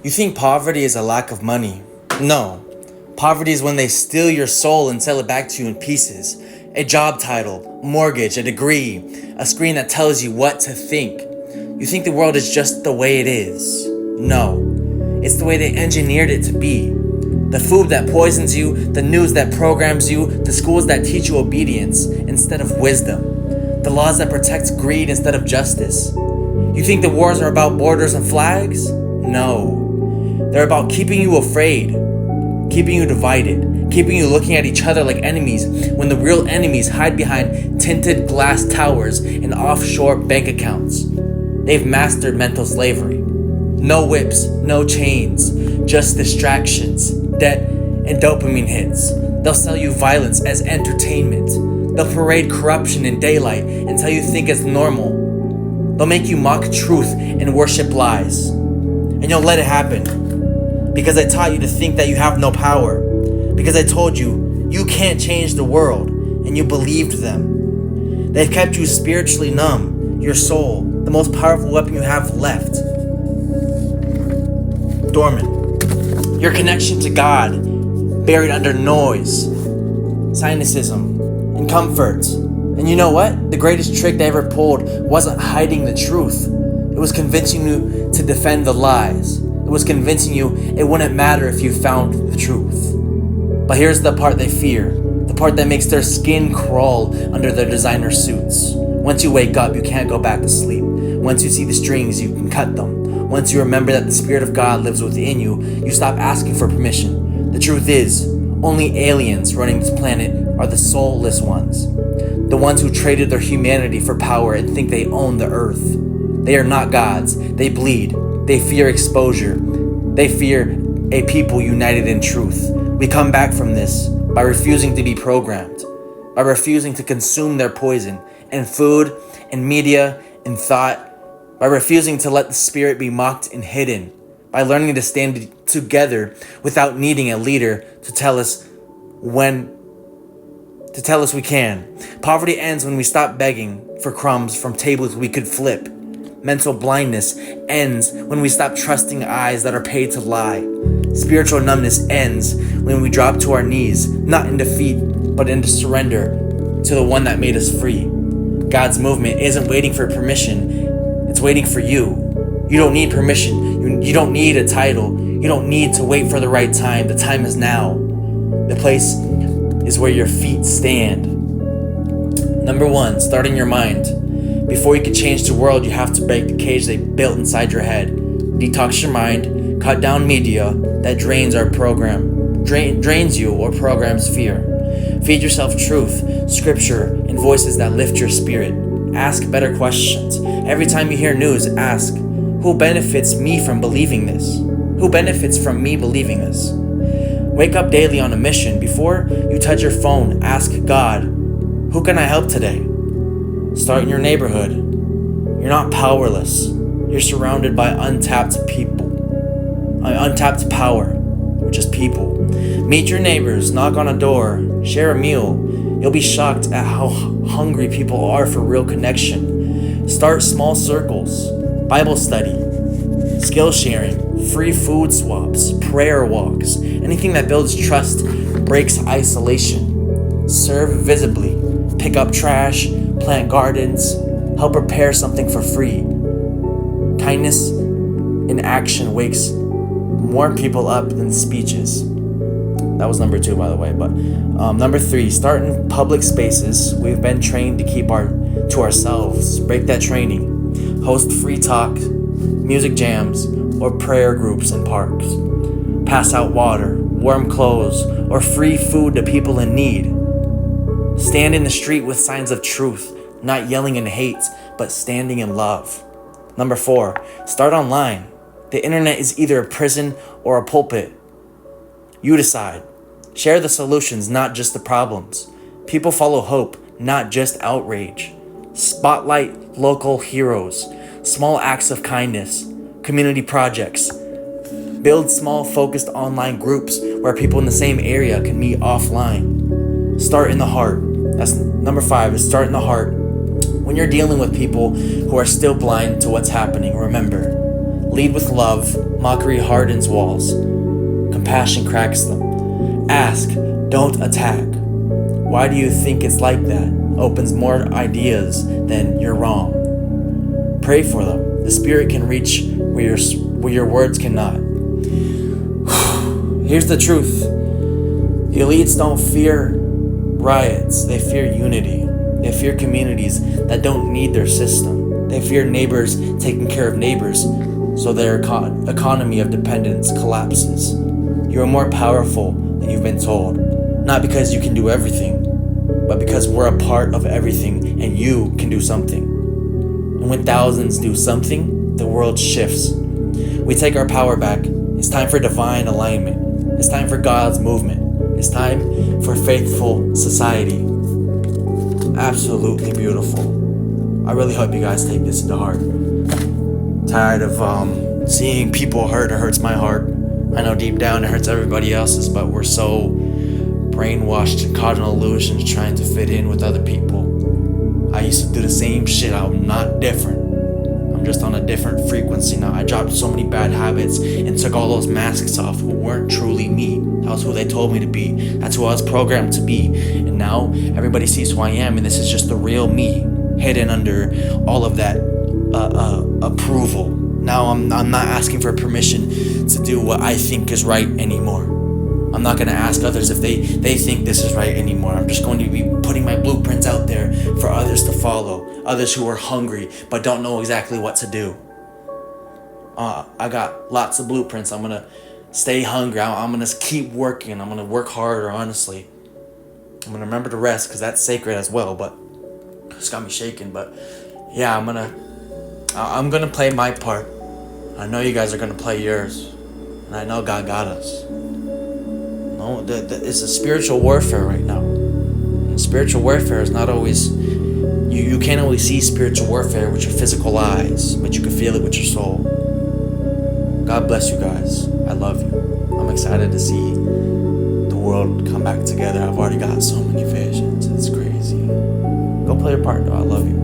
You think poverty is a lack of money? No. Poverty is when they steal your soul and sell it back to you in pieces. A job title, mortgage, a degree, a screen that tells you what to think. You think the world is just the way it is. No. It's the way they engineered it to be. The food that poisons you, the news that programs you, the schools that teach you obedience instead of wisdom, the laws that protect greed instead of justice. You think the wars are about borders and flags? No. They're about keeping you afraid, keeping you divided, keeping you looking at each other like enemies when the real enemies hide behind tinted glass towers and offshore bank accounts. They've mastered mental slavery. No whips, no chains, just distractions, debt, and dopamine hits. They'll sell you violence as entertainment. They'll parade corruption in daylight until you think it's normal. They'll make you mock truth and worship lies. And you'll let it happen. Because I taught you to think that you have no power. Because I told you, you can't change the world, and you believed them. They've kept you spiritually numb, your soul, the most powerful weapon you have left, dormant. Your connection to God, buried under noise, cynicism, and comfort. And you know what? The greatest trick they ever pulled wasn't hiding the truth. It was convincing you to defend the lies. It was convincing you it wouldn't matter if you found the truth. But here's the part they fear, the part that makes their skin crawl under their designer suits. Once you wake up, you can't go back to sleep. Once you see the strings, you can cut them. Once you remember that the Spirit of God lives within you, you stop asking for permission. The truth is, only aliens running this planet are the soulless ones. The ones who traded their humanity for power and think they own the earth. They are not gods. They bleed. They fear exposure. They fear a people united in truth. We come back from this by refusing to be programmed, by refusing to consume their poison in food, in media, in thought, by refusing to let the spirit be mocked and hidden, by learning to stand together without needing a leader to tell us we can. Poverty ends when we stop begging for crumbs from tables we could flip. Mental blindness ends when we stop trusting eyes that are paid to lie. Spiritual numbness ends when we drop to our knees, not in defeat, but in surrender to the one that made us free. God's movement isn't waiting for permission, it's waiting for you. You don't need permission, you don't need a title, you don't need to wait for the right time. The time is now. The place is where your feet stand. Number 1, start in your mind. Before you can change the world, you have to break the cage they built inside your head. Detox your mind, cut down media that drains you or programs fear. Feed yourself truth, scripture, and voices that lift your spirit. Ask better questions. Every time you hear news, ask, who benefits me from believing this? Who benefits from me believing this? Wake up daily on a mission. Before you touch your phone, ask God, who can I help today? Start in your neighborhood. You're not powerless. You're surrounded by untapped power, which is people. Meet your neighbors, knock on a door, share a meal. You'll be shocked at how hungry people are for real connection. Start small circles, Bible study, skill sharing, free food swaps, prayer walks. Anything that builds trust breaks isolation. Serve visibly, pick up trash, plant gardens, help prepare something for free. Kindness in action wakes more people up than speeches. That was number 2, by the way. But number 3, start in public spaces. We've been trained to keep to ourselves. Break that training. Host free talk, music jams, or prayer groups in parks. Pass out water, warm clothes, or free food to people in need. Stand in the street with signs of truth, not yelling in hate, but standing in love. Number 4, start online. The internet is either a prison or a pulpit. You decide. Share the solutions, not just the problems. People follow hope, not just outrage. Spotlight local heroes, small acts of kindness, community projects. Build small focused online groups where people in the same area can meet offline. Start in the heart. That's number 5, is start in the heart. When you're dealing with people who are still blind to what's happening, remember, lead with love, Mockery hardens walls. Compassion cracks them. Ask, don't attack. Why do you think it's like that? Opens more ideas than you're wrong. Pray for them. The spirit can reach where your words cannot. Here's the truth. The elites don't fear riots. They fear unity. They fear communities that don't need their system. They fear neighbors taking care of neighbors, so their economy of dependence collapses. You are more powerful than you've been told. Not because you can do everything, but because we're a part of everything and you can do something. And when thousands do something, the world shifts. We take our power back. It's time for divine alignment. It's time for God's movement. It's time for faithful society. Absolutely beautiful. I really hope you guys take this to heart. Tired of seeing people hurt. It hurts my heart. I know deep down it hurts everybody else's, but we're so brainwashed and caught in illusions trying to fit in with other people. I used to do the same shit. I'm not different. I'm just on a different frequency now. I dropped so many bad habits and took all those masks off who weren't truly me. That was who they told me to be. That's who I was programmed to be. And now everybody sees who I am, and this is just the real me, hidden under all of that approval. Now I'm not asking for permission to do what I think is right anymore. I'm not going to ask others if they think this is right anymore. I'm just going to be putting my blueprints out there for others to follow. Others who are hungry but don't know exactly what to do. I got lots of blueprints. I'm going to stay hungry. I'm going to keep working. I'm going to work harder, honestly. I'm going to remember to rest because that's sacred as well. But it's got me shaking. But yeah, I'm going to play my part. I know you guys are going to play yours. And I know God got us. No, it's a spiritual warfare right now. And spiritual warfare is not always... You can't always see spiritual warfare with your physical eyes, but you can feel it with your soul. God bless you guys. I love you. I'm excited to see the world come back together. I've already got so many visions. It's crazy. Go play your part, though. I love you.